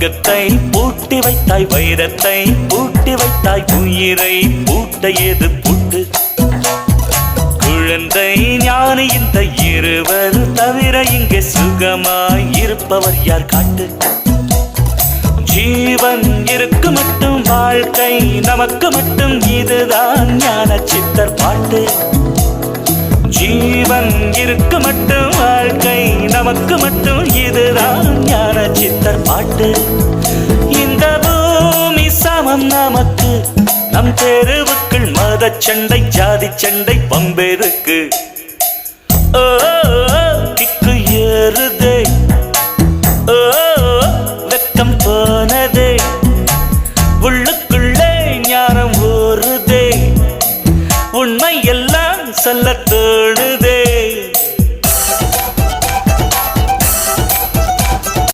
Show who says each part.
Speaker 1: தங்கத்தை பூட்டி வைத்தாய், வைரத்தை பூட்டி வைத்தாய், உயிரை பூட்ட ஏது பூட்டு? குழந்தை ஞானி இந்த இருவர் தவிர இங்கே சுகமாய் இருப்பவர் யார் காட்டு? ஜீவன் இருக்கு மட்டும் வாழ்க்கை நமக்கு மட்டும், இதுதான் ஞான சித்தர் பாட்டு. ஜீவன் இருக்கு மட்டும் வாழ்க்கை நமக்கு மட்டும், இதுதான் ஞான சித்தர் பாட்டு. இந்த பூமி சமம் நமக்கு, நம் தெருவுக்குள் மத சண்டை ஜாதி சண்டை பம்பெருக்கு. ஓ